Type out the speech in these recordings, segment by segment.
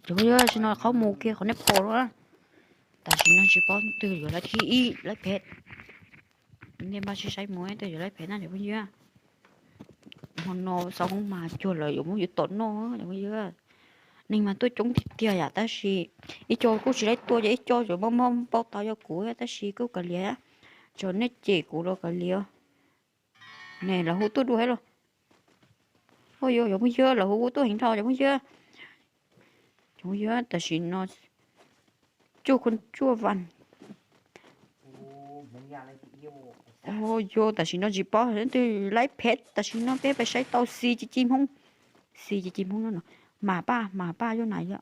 chúng bây giờ chỉ nó khó mù kia khó nếp bỏ đó tại chỉ nó chỉ bỏ từ giờ lại thi y lại pet nên ba chỉ sai muối từ giờ lại pet này chúng bây giờ nó xong mà chưa lợi dụng cái tổn nó chúng bây giờ nên mà tôi trúng thịt tia à ta chỉ ít cho cô chỉ lấy tôi ít cho rồi mong mong bao tao cho cũ ta chỉ cứ cái lẽ cho nên chỉ cũ rồi cái lẽ này là hú tôi đuổi hết rồi ôi yo giống bây giờ là hú tôi hiện thao giống bây giờ chúng bây giờ ta chỉ nó chua con chua vằn ôi yo ta chỉ nó chỉ bỏ đến từ lấy pet ta chỉ nó bé phải xây tàu xì chỉ chim không nó mà ba vô này á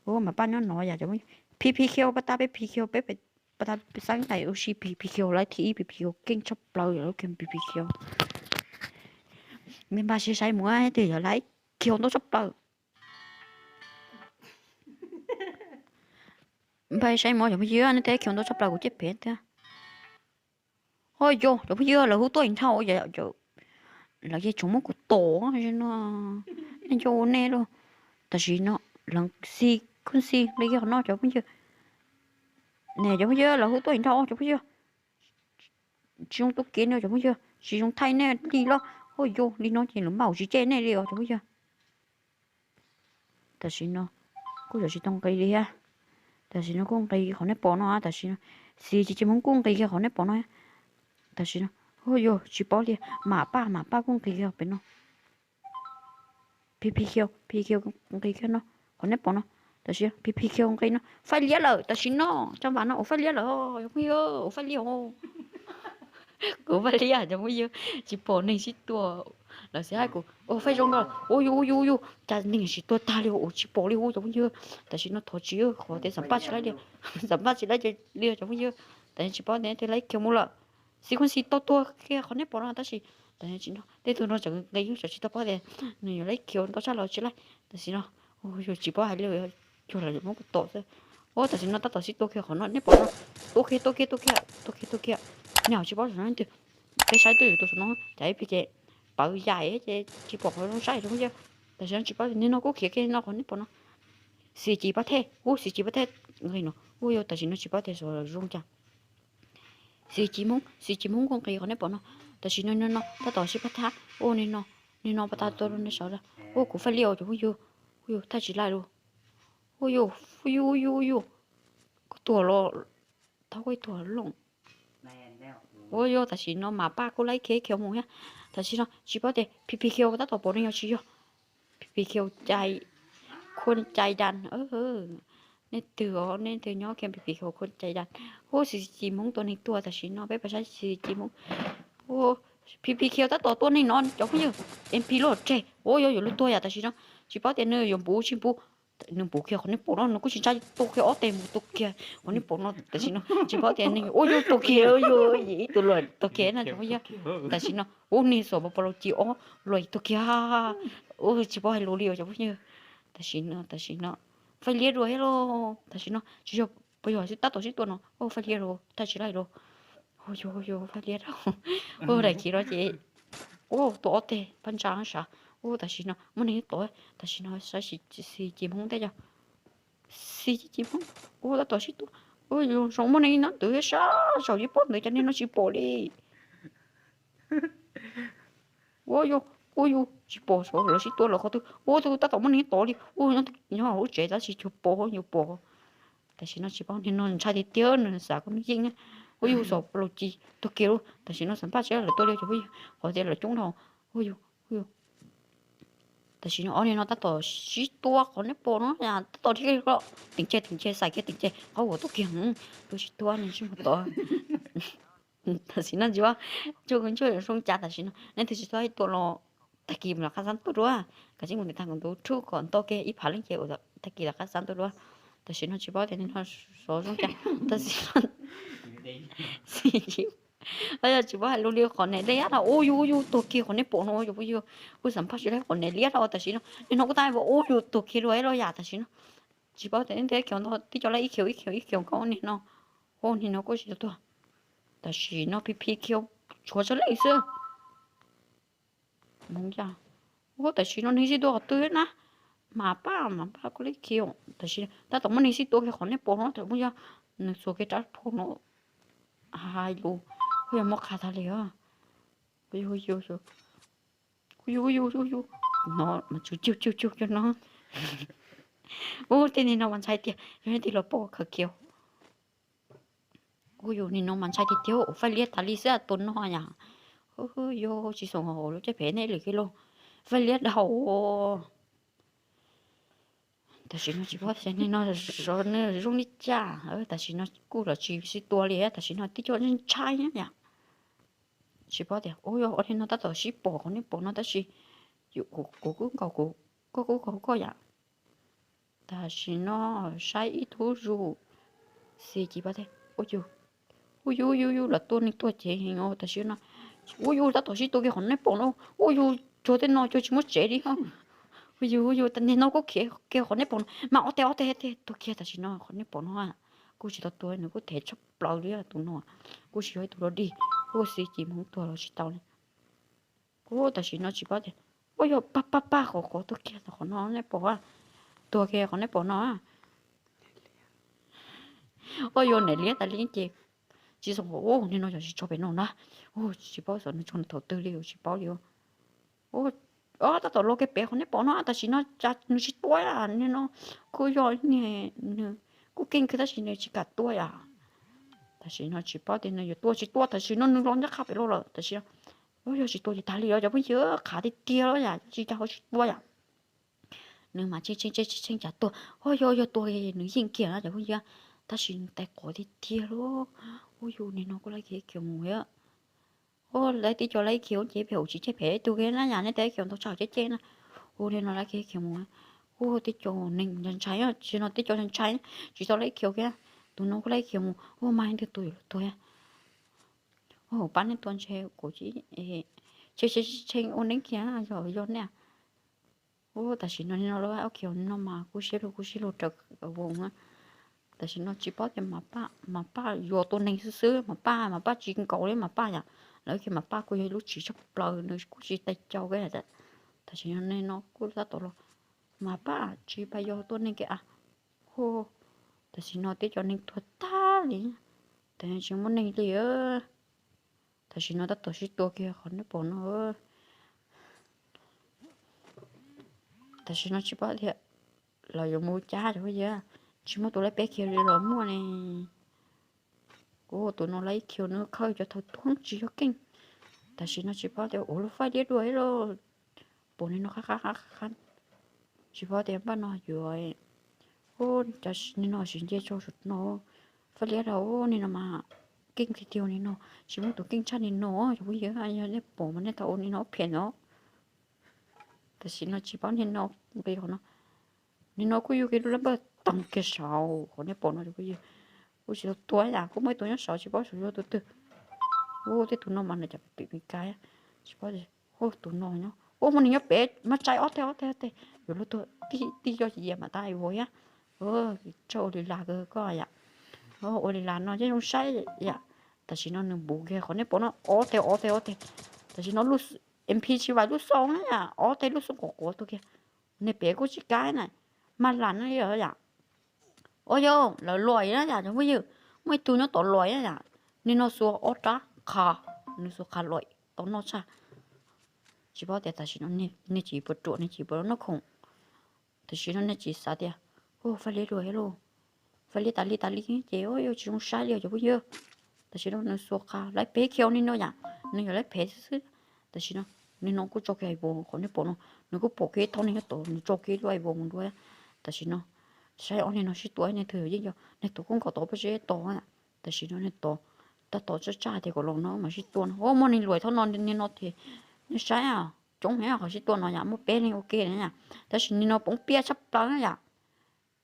ô mà ba nó nói vậy giống PPQ bắt ta bé PQ bé phải bắt ta sáng tại oxy PPQ lấy thì PPQ kinh chấp lâu rồi kinh PPQ mình ba sẽ xây mua thì giờ lấy kêu nó chấp lâu ba xây mua giống như anh thế kêu nó chấp lâu của chết bé thế ôi yo giống như là hú tôi hình thau vậy rồi là cái chúng của tổ hay nó anh cho nè luôn tại vì nó lần si con si lấy cái nó giống như nè giống như là hú tôi hình thau giống như chúng tôi kiến nữa giống như chỉ chúng thay nè đi lo ôi yo đi nó chỉ là màu chỉ trên này đi rồi giống như tại vì nó cô giờ chỉ tông cây đi ha tại vì nó con cây họ nếp bỏ nó tại vì nó si chỉ muốn con cây kia họ nếp bỏ nó tại vì nó ôi yo chỉ bỏ đi mà ba con cây kia bên nó PPQ con cây kia nó họ nếp bỏ nó tại vì PPQ con cây nó phải liệt rồi tại vì nó trong bạn nó phải liệt rồi giống như phải liệt rồi cô phải liệt giống như chỉ bỏ này chỉ tua là sẽ hai cô ô phải giống rồi ôi yo ta này chỉ tua ta liệt chỉ bỏ liệt giống như tại vì nó thổi chiếu khó để sản xuất lại đi sản xuất lại liệt giống như tại chỉ bỏ này thì lấy kiểu mua lợ si con si to kia khó nếp bỏ nó ta chỉ tại chỉ nó để tụi nó chẳng lấy cho chỉ tao bỏ để này lấy kiểu tao trả lời chỉ lại tại chỉ nó ôi chỉ bỏ hai liều cho là một cái tổ thôi ô tại chỉ nó tao chỉ to kia khó nó nếp bỏ nó to kia nào chỉ bỏ nó từ cái sai từ tụi nó chạy bị chạy bảo dài ấy chỉ bỏ nó sai đúng chưa tại chỉ nó chỉ bỏ nên nó có kia nó khó nếp bỏ nó xì chỉ bỏ thế xì chỉ bỏ thế người nó ôi tại chỉ nó chỉ bỏ thế rồi rung chăng xì chỉ muốn con kia khó nếp bỏ nó tại chỉ nó ta tỏ chỉ bắt thá ô nên nó bắt ta tôi nó sợ ra ô cũng phải liều chứ ôi ta chỉ lại luôn ôi có tuổi lo tao quay tuổi lỏng ôi tại chỉ nó mà ba cô lấy kế kéo mông nhá tại chỉ nó chỉ bắt để PPQ ta tỏ bỏ nó chỉ cho PPQ chạy con chạy đàn nên từ nhỏ kem PPQ con chạy đàn ô chỉ muốn tôi này tua tại chỉ nó bé phải sai chỉ muốn ô PPQ ta tổ tuần này non giống như MP lột trẻ ô yo lúc tôi à ta chỉ nó chỉ bảo tiền nơi dùng bố chim bố nương bố kia con bố nó cũng chỉ chơi tôi kia ở tiền tôi kia con bố nó ta chỉ nó chỉ bảo tiền này ô yo tôi kia yo gì tôi lột tôi kia này giống như ta chỉ nó ô ni số bao bao chỉ ô lột tôi kia ô chỉ bảo hay lột liều giống như ta chỉ nó phải liệt rồi hello ta chỉ nó chỉ cho bây giờ chỉ tắt tổ chỉ tuần nó ô phải liệt rồi ta chỉ lại rồi ôi yo phải liệt rồi ô đại chỉ đó chị ô tổ tê ban trắng sao ô ta chỉ nó muốn này tổ ta chỉ nó sẽ chỉ không thế chứ chỉ không ô ta tổ chỉ tổ ôi yo sống muốn này nó tự sao sao chỉ bỏ người cho nên nó chỉ bỏ đi ôi yo chỉ bỏ số rồi chỉ tổ là khó tu ô tôi ta tổ muốn này tổ đi ô nó hỗ trợ ta chỉ chụp bỏ nhiều bỏ ta chỉ nó chỉ bỏ nên nó chạy đi tiêu nó sao cũng dính á ôi yo số bao chi tôi kêu ta chỉ nó sản xuất là tôi lấy cho bây họ sẽ là chúng nó ôi yo ta chỉ nó nên nó ta tổ chỉ tua còn nó bỏ nó là ta tổ thì cái tình chế sai cái tình chế họ tôi kêu tôi chỉ tua nên chỉ một tổ ta chỉ nó chưa chưa cần chưa xong chả ta chỉ nó nên thì chỉ tôi tổ nó ta kìm là khá sẵn tôi rồi cái chính mình thằng còn tôi trước còn tôi kia ít phá lên chịu rồi ta kìm là khá sẵn tôi rồi ta chỉ nó chỉ bảo thì nên nó số xong chả ta chỉ nó bây giờ chỉ bảo luôn liêu còn này đấy là ôi tôi kia còn này bộ nó bây giờ tôi sản xuất đấy còn này liệt rồi ta chỉ nó nên nó có tai bảo ôi tôi kia rồi giả ta chỉ nó chỉ bảo thế thế kiểu nó tí cho lấy ít kiểu con này nó con thì nó có gì đâu ta chỉ nó PPQ chúa cho lấy xưa mong chả ô ta chỉ nó này gì đâu tươi na mà ba có lấy kêu tại vì ta tổng mình xí tôi cái khoản này bỏ nó thì bây giờ nó số cái trái phố nó hai luôn bây giờ mất khá thà liền ui ui ui ui ui ui ui ui nó mà chú cho nó ô thế nên nó mình sai tiền nên thì nó bỏ khờ kêu ui ui nên nó mình sai thì tiêu phải liệt thà liệt sẽ tốn nó nhỉ ui ui chỉ sống hồ lúc cái bé này lười cái luôn phải liệt đầu但是呢，只不过现在呢，说那容易假，但是呢，过了去是多了，但是呢，地叫人差呀，是不的。哦哟，我听到他都是包，可能包那都是有个呀，但是呢，晒一头肉，是几不的？哦哟，了多你多钱哦，但是呢，哦哟，他都是多个可能包咯，哦哟，昨天呢就这么这里哈。ui tao nó có kia họ nếp bọn mà ở đây tôi kia ta chỉ nó họ nếp bọn nó cô chỉ tao tôi nó có thể chấp lâu đi tụi nó cô chỉ hỏi tụi nó đi cô chỉ muốn tụi nó chỉ tao này cô ta chỉ nó chỉ bảo thế ôi yo pa họ tôi kia họ nó nếp bọn tôi kia họ nếp bọn nó ôi yo này liếc ta liếc chỉ xong ô nên nó chỉ cho bé nó na ô chỉ bảo rồi nó cho nó đầu tư liều chỉ bảo liều ô ta tổ lô cái bé con này bỏ nó ta chỉ nó chặt nó chỉ tuổi nên nó cứ rồi nè cứ kinh cái ta chỉ nó chỉ cả tuổi ta chỉ nó chỉ bảo tiền nó tuổi ta chỉ nó lo nhắc khắp rồi ta chỉ ôi giờ chỉ tuổi thì ta liều giờ bây giờ khá đi tia rồi chỉ cho họ chỉ tuổi nhưng mà chỉ chặt tuổi ôi giờ tuổi nó hiện kia là giờ bây giờ ta chỉ tay có đi tia rồi ôi giờ nên nó có lại cái kiểu mùi ô lấy tí cho lấy kiểu chế biểu chỉ chế bé tôi cái nó nhà này té kiểu tôi chào chế chế nè ô nên nó lấy cái kiểu mua ô tí cho mình nhân trái à chỉ nó tí cho nhân trái chỉ cho lấy kiểu kia tụi nó có lấy kiểu mua ô mai thì tôi ô bán đến tuần chơi của chị chế ô đến kia rồi nè ô tại vì nó lấy kiểu nó mà cú xí lô trực ở vùng á tại vì nó chỉ bảo cho mà ba vô tôi nên xứ mà ba chỉ cầu đấy mà ba à nói khi mà ba cô ấy lúc chỉ chấp lời nó cũng chỉ tay cho cái này đấy tại vì nên nó cũng ra tổ mà ba chỉ bây giờ tôi nên cái hô tại vì nó tiếc cho nên tôi ta đi tại vì chúng muốn nên đi tại vì nó đã tổ chức tôi kia khỏi nó bỏ nó tại vì nó chỉ bảo thì là dùng mua cha rồi bây giờ chỉ muốn tôi lấy bé kia rồi mua này tụi nó lấy kiểu nó khơi cho thôi tuôn chỉ cho kinh tại vì nó chỉ bảo để ủa phải đi đuổi rồi bố nên nó khá chỉ bảo để bắt nó rồi tại nên nó chỉ chơi cho nó phải lấy đâu nên mà kinh cái tiêu nên nó chỉ muốn tụi kinh chăn nên nó rồi bây giờ anh ấy bố mà nên tao nên nó phiền nó tại vì nó chỉ bảo nên nó bây giờ nó cứ yêu cái đó là tăng cái sầu còn nên bố nó rồi bây giờ ôi chỉ tuổi cũng mấy tuổi nó sợ chỉ bảo sử dụng từ thế tụi nó mà nó chả bị cái chỉ bảo gì tụi nó nhá mình nhớ bé mà trái ót theo rồi lúc tôi đi cho chị mà tay vui á cho đi là cái coi ạ ôi đi là nó chứ không sai ạ tại vì nó nương bù kia còn nếu bỏ nó ót theo tại vì nó lúc MP chỉ vài lúc sau nữa à ót theo lúc sau cổ tôi kia nên bé có chỉ cái này mà là nó giờ ạ ôi yo là loài đó dạ chẳng bao giờ mấy tụi nó tổ loài đó dạ nên nó số ót đó khá nó số khá loài tổ nó cha chỉ bảo tại sao nó chỉ bớt trộn nó chỉ bớt nó không tại sao nó chỉ sao đấy phải lấy rồi luôn phải lấy tali chứ ôi chỉ không sai rồi chẳng bao giờ tại sao nó số khá lấy bé kéo nên nó dạ nó lấy bé chứ tại sao nên nó cứ cho cái bộ còn nó bộ nó cứ bộ cái thằng này nó tổ nó cho cái loại bộ mình đuôi tại sao nó sai ông này nó chỉ tuổi này thừa chứ giờ này tổ cũng có tổ bây giờ tổ à tại sao nó này tổ ta tổ cho cha thì có lòng nó mà chỉ tuổi mà này lười thằng nên nó thì nó sai chúng hè họ chỉ tuổi nó nhảm một bé này ok đấy nhá tại sao nó bỗng bia sắp lắm nhá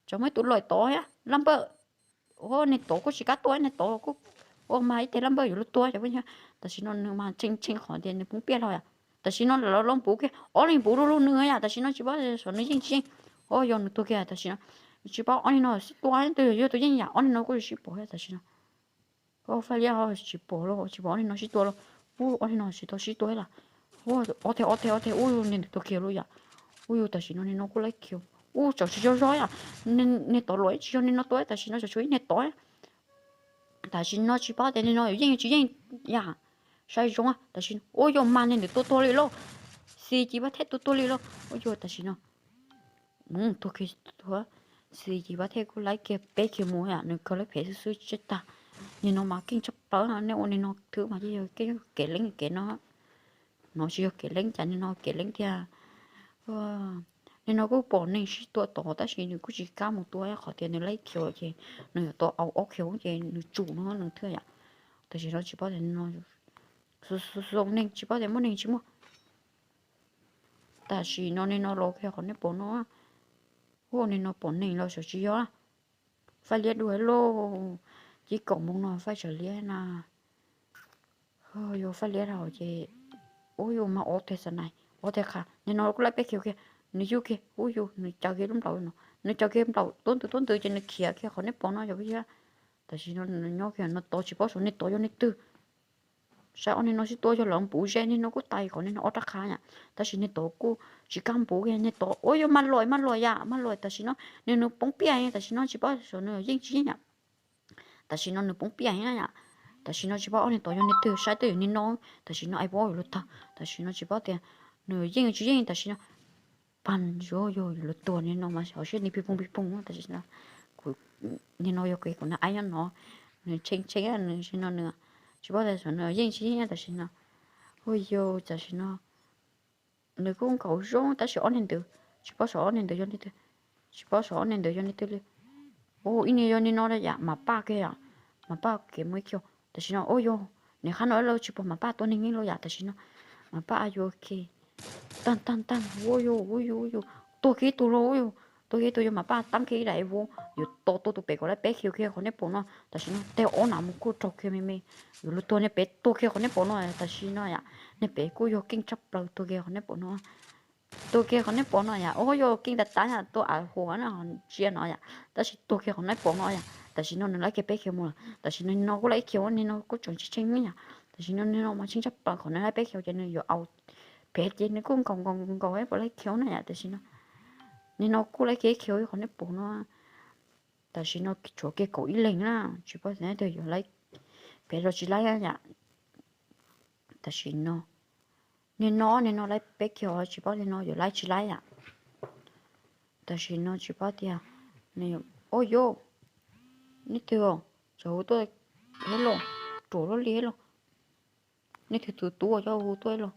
cho mấy tuổi lười tổ á lắm bơ này tổ có chỉ cả tuổi này tổ có mà thế lắm bơอยู่tuổi cho bây giờ tại sao nó mà chinh khỏi tiền nó bỗng bia thôi tại sao nó là lông bú kia này bú luôn nữa tại sao nó chỉ bảo là nó chinh giờ nó tôi kia tại sao chỉ bảo anh nó chỉ tuổi từ giờ tôi nhảy anh nó có chỉ bảo tại sao phải là chỉ bảo lo chỉ bảo anh nó chỉ tuổi lo anh nó chỉ tuổi là thế nên tôi kia luôn tại sao nó có lấy kiểu cháu chỉ cho rồi à nên tổ lỗi chỉ cho nên nó tối tại vì nó cho nên tối tại vì nó chỉ bảo nên nó yên chỉ yên ya sai rồi à tại vì ôi yo mà nên tôi tôi lo xì chỉ bắt hết tôi lo ôi yo tại vì nó tôi cái tôi xì chỉ bắt hết cô lấy cái bé cái mua à nên có lấy bé sư chết ta nên nó mà kinh chấp đó nên nó thứ mà cái lính cái nó chỉ cái lính cho nên nó cái lính kia nên nó cũng bỏ nên chỉตัวต่อแต่chỉ nó cũng chỉ cá mộtตัวkhỏi tiền nó lấy kiểu gì nóตัวao kiểu gì nó chủ nó thôi àแต่chỉ nó chỉ bảo nên nó dùng nên chỉ bảo nên muốn nên chỉ muaแต่chỉ nó nên nó lo cái khỏi nên bỏ nó ô nên nó bỏ nên lo sợ chỉ đó phải liệt đuổi lo chỉ còn muốn nó phải xử lý na ôi phải liệt rồi chị ôi mà ô thế sao này ô thế cả nên nó cũng lấy bé kiểu kia nó yêu kia ôi nó cho cái lúc đầu nó cho cái lúc đầu tốn từ trên nó kia kia khỏi nó bỏ nó rồi kia tại vì nó nhỏ kia nó to chỉ bỏ số nó to cho nó tư sao nên nó chỉ to cho lợn bù gen nên nó có tay còn nên nó ở khá nhá tại vì nó to cô chỉ cam bù cái nó to ôi mà lòi ya mà lòi tại vì nó nên nó bóng bia tại vì nó chỉ bỏ số nó dính chỉ nhá tại vì nó bóng bia nhá tại vì nó chỉ bỏ nên to cho nó tư sai tư nên nó tại vì nó ai bỏ rồi ta tại vì nó chỉ bỏ tiền nó dính chỉ dính tại vì nó pan yo lo to nên nó mà sao sẽ đi phi pung tại vì nó nên nó cái của nó ai nó chênh nó nữa chỉ bảo là nó riêng chỉ là nó ôi yo tại nó cũng cầu rong tại sao nên được chỉ bảo sợ nên được cho nên được chỉ bảo sợ nên được cho nên được ô ini yo ni nó đấy mà ba cái à mà ba cái mới kêu tại nó ôi yo nếu khán nói lâu chỉ bảo mà ba tôi nên nghĩ lâu tại nó mà ba yo cái tan ôi yo tôi cái tôi rồi tôi cái tôi mà ba tăng cái này vô yo tôi bé cái bé kêu kia họ nếp bỏ nó tại nó theo ổ nào một cô trâu kia mày yo lúc tôi nếp bé tôi kia họ nếp bỏ nó tại nó ya nếp bé cô yo kinh chấp lâu tôi kia họ nếp bỏ nó tôi kia họ nếp bỏ nó ya ôi yo kinh đặt tá ya tôi à hồ nó họ chia nó ya tại tôi kia họ nếp bỏ nó ya tại nó lấy cái bé kia mua tại nó có lấy kiểu nên nó có chọn chính nhá tại nó mà chính chấp lâu họ lấy bé kiểu cho nên yo ao bé chứ nó cũng còn ấy bỏ lấy kiểu này à tại nó nên nó cũng lấy cái kiểu họ nếp bỏ nó tại nó chỗ cái cổ ý lên là chỉ có thế thôi rồi lấy bé rồi chỉ lấy nhá tại nên nó lấy bé kiểu chỉ có nên nó rồi lấy chỉ lấy à tại nó chỉ có tiền nên ôi yo nít thừa chỗ tôi hello chỗ nó lý luôn nít thừa từ tua cho tôi luôn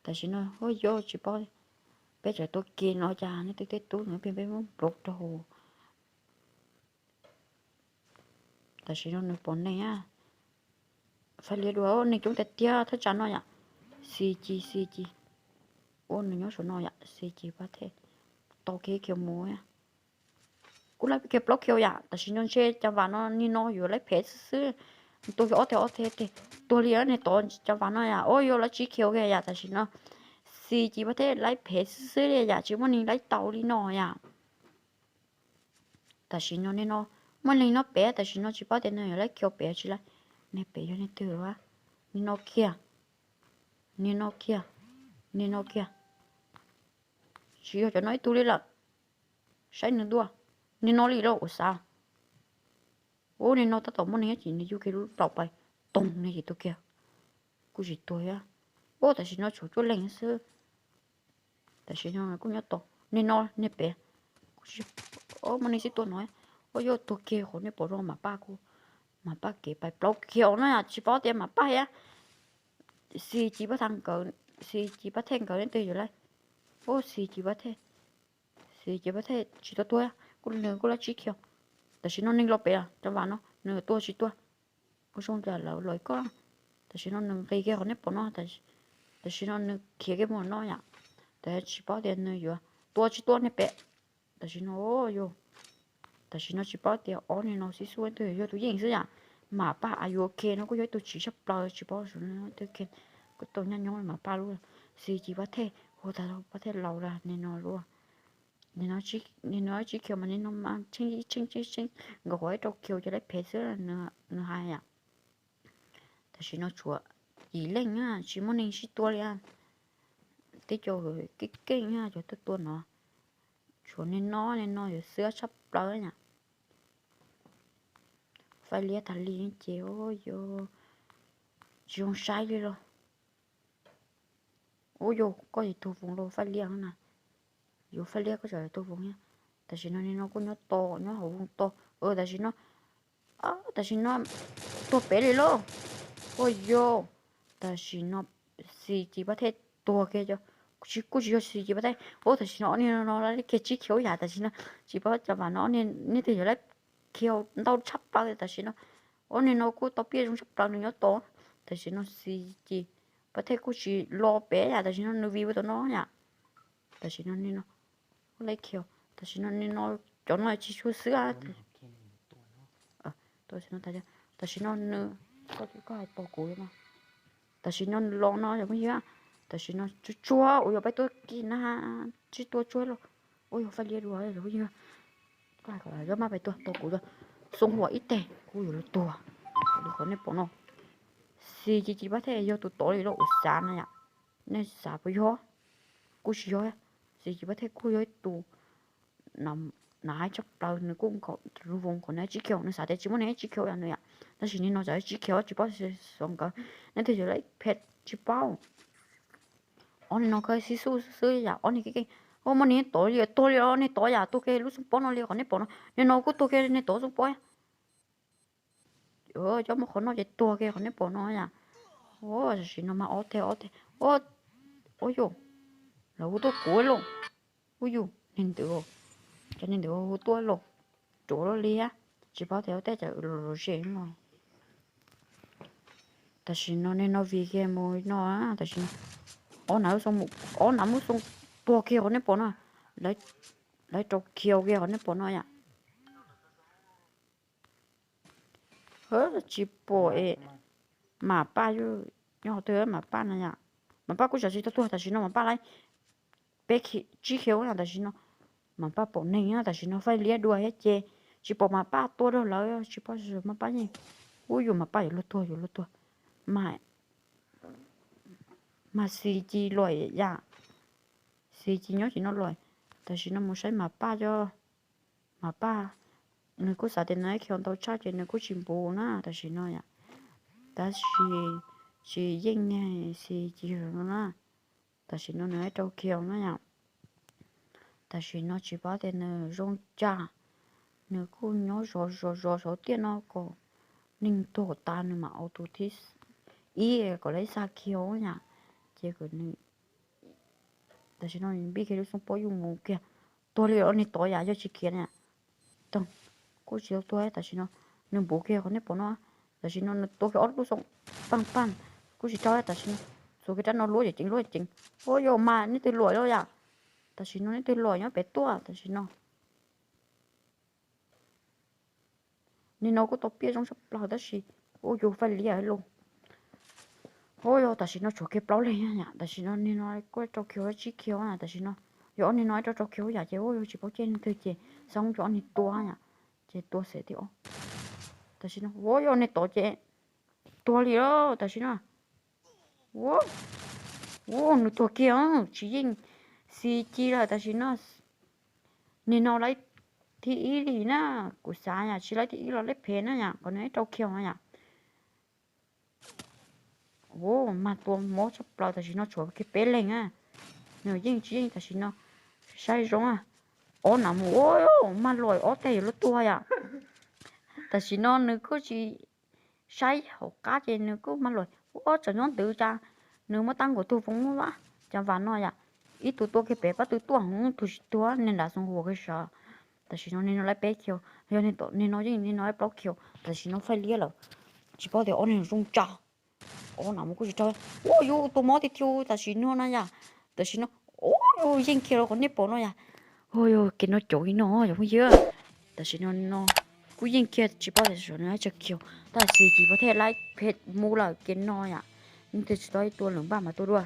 tại nó ôi yo chỉ có bé trẻ tôi kia nó già nít tôi tôi nữa bé muốn rụt đồ tại nó được bốn này á phải liệt đuôi này chúng ta tia thắt chắn nó nhỉ xì chi ôn nó nhớ số nó nhỉ xì chi bắt thế to kia kiểu mua á cú lấy cái block kiểu ya tại nó chơi cho vào nó ni nóอยู่lấy phe xứ tôi cái ở thế tôi liền này to cho vào nó ya ôi yo lấy chỉ kiểu cái ya tại nó xì chi bắt thế lấy phe xứ này ya chỉ muốn ni lấy tàu đi nó ya tại nó ni nó muốn ni nó bé tại nó chỉ bắt thế nó lấy kiểu bé chỉ là này bé cho nên từ quá ni nó kia chỉ cho nói tôi là sai nữa đua ni nó đi đâu sao ô ni nó ta tổng muốn nghe chỉ ni cái lúc đọc bài tông này gì tôi kia cô chỉ tôi á ô tại nó chủ cho lên sư tại nó cũng nhớ tổ ni nó ni bé ô mà ni chỉ tôi nói ô yo tôi kia họ ni bỏ ra mà ba cái bài block kiểu nó chỉ bỏ tiền mà ba á xì chỉ bắt thằng cỡ xì chỉ bắt thằng cỡ đến từ rồi đấy ô xì chỉ bắt chỉ tôi á cô là chỉ kiểu tại nó nên lo bé à cho vào nó nửa tôi chỉ tôi cô xong giờ là lỗi có tại nó nâng cây kia họ nếp bỏ nó tại nó nâng kia cái món nó nhỉ tại chỉ bỏ tiền nữa rồi tôi chỉ tôi nếp bé tại nó ô yo tại nó chỉ bỏ tiền ô nên nó xí xuôi từ yo tôi nhìn chứ nhỉ mà ba ai ok nó có giấy tôi chỉ sắp bao chỉ bỏ rồi nó tôi kêu cái tôi nhanh nhõng mà ba luôn xì chỉ bắt thế hồ ta đâu bắt thế lâu ra nên nó luôn nên nó chỉ kiểu mà nên nó mang chính gọi đâu kiểu cho lấy phe sữa là nó hay à tại nó chua gì lên á chỉ muốn nên chỉ tua liền tí cho cái nha cho tôi tua nó chỗ nên nó rồi sữa sắp tới nha phải lia thằng lia chiếu vô dùng sai đi rồi ôi yo có gì thu vùng đâu phải lia nè vô phải lia có trời thu vùng nha tại vì nó nên nó có nhớ to nhớ hậu vùng to tại vì nó tại vì nó to bé đi luôn ôi yo tại vì nó xì chỉ bắt thế to kia cho chỉ xì chỉ bắt thế tại vì nó nên nó lấy cái chỉ khiếu giả tại vì nó chỉ bắt cho bà nó nên thì lấy khiếu đâu chắp bao tại vì nó nên nó cũng to bé trong chắp bao nó to tại vì nó xì chỉ bắt thế cũng chỉ lo bé à tại vì nó vi với tụi nó nhá tại vì nó nên nó lấy khiếu tại vì nó nên nó cho nó chỉ số sữa tôi xin nó tại vì nó có ai to cuối mà tại vì nó lo nó là cái gì á tại vì nó chua ôi bây tôi kia na chỉ tôi chua rồi ôi phải lia đùa rồi gì cái gọi là mà bây tôi to cuối rồi sung hoa ít tệ ôi rồi to được con này bỏ nó xì chỉ bắt thế do tụi tôi rồi xa này ạ nên xa bây giờ cú chỉ rồi xì chỉ bắt thế cú rồi tụ nằm nãy chắc đầu nó cũng có rùa vùng còn nó chỉ kéo nó xả để chỉ muốn nó chỉ kéo nữa ạ但是你那在只kéo只包是上个那就来拍只包anh nó cái xí xú xứ ya anh cái mà nè tối liền nè tối ya tôi cái lúc xuống bỏ nó liền còn nè bỏ nó nè nó cũng tôi cái nè tối xuống bỏ cho mà còn nó cái tôi cái còn nè bỏ nó ya chỉ nó mà ở thế ôi yo là tôi cuối luôn ôi yo nên được cho nên được tôi luôn chỗ đó liền chỉ bảo theo thế rồi rồi mà tại vì nó nên nó vì cái mồi nó á tại vì nào xong một nào muốn xong tua kia họ nên bỏ nó lấy trâu kia kia họ nên bỏ nó ya hớ chỉ bỏ mà ba chứ nhỏ tới mà ba này ya mà ba cũng chỉ tôi tại vì nó mà ba lấy bé chỉ khéo là tại vì nó mà ba bỏ nên á tại vì nó phải lia đuôi hết chê chỉ bỏ mà ba tua đâu lấy chỉ bỏ rồi mà ba gì ui mà ba rồi tua mà xì chi loại ya xì chi nhớ chỉ nó loại tại vì nó muốn xây mà ba người có sao thì nói khi tao chắc thì người có chim bồ na tại vì nó ya tại vì chỉ yên nghe xì chi rồi na tại vì nó nói trâu kiều nó ya tại vì nó chỉ bảo thì nó rong cha người có nhớ rồi tiền nó có ninh tổ ta nữa mà auto thì ý có lấy sao kiều nha chỉ có nên tại vì nó biết cái lúc sống bao nhiêu ngủ kia tôi liệu anh tôi ya cho chị kia nè tông cô chỉ tôi tại vì nó bố kia còn bỏ nó tại vì nó tôi cái lúc sống pan cô chỉ cho tại vì số cái nó lúa chính ôi yo mà nó từ lúa đâu ya tại vì nó từ lúa nhá bé tua tại vì nó nên nó có tập biết trong sắp lao tại vì ôi yo phải lý luôn ôi yo tại vì nó chỗ cái bao lên nhá tại vì nó nên nó có cho kiểu chỉ kiểu à tại vì nó yo nên nói cho kiểu giả chứ ôi chỉ bảo trên thôi chứ xong cho anh tua nhá chứ tua sẽ thì tại vì nó ôi yo nên tua chứ tua liền đó tại vì nó nó tua kia chỉ riêng xì chi là tại vì nó nên nó lấy thì ý gì na của xã nhà chỉ lấy thì ý là lấy phê nữa nhá còn lấy trâu kia nhá mà tua mỏ chắp lại tại vì nó chuột cái bé lên á nếu riêng chỉ riêng tại vì nó sai rồi nằm mà lòi tè nó tua ya tại vì nó cứ chỉ sai học cá gì nó cứ mà lòi cho nó tự ra nếu mà tăng của tôi cũng quá chẳng phải nó ya ít tua cái bé bắt tôi tua không tua nên là xong rồi cái sao tại vì nó nên nó lấy bé kêu nên nó gì nên nó lấy bao kêu tại vì nó phải lia rồi chỉ bảo thì nên rung cha nào mà có gì chơi yo tôi mới thì tiêu tại vì nó nè ya tại vì nó yo yên kêu còn nếp bỏ nó ya yo cái nó chối nó giống như tại vì nó cứ yên kia chỉ bảo thì rồi nó cho kêu tại vì chỉ có thể lấy phết mua là cái nó ya nhưng thì tôi lớn ba mà tôi đua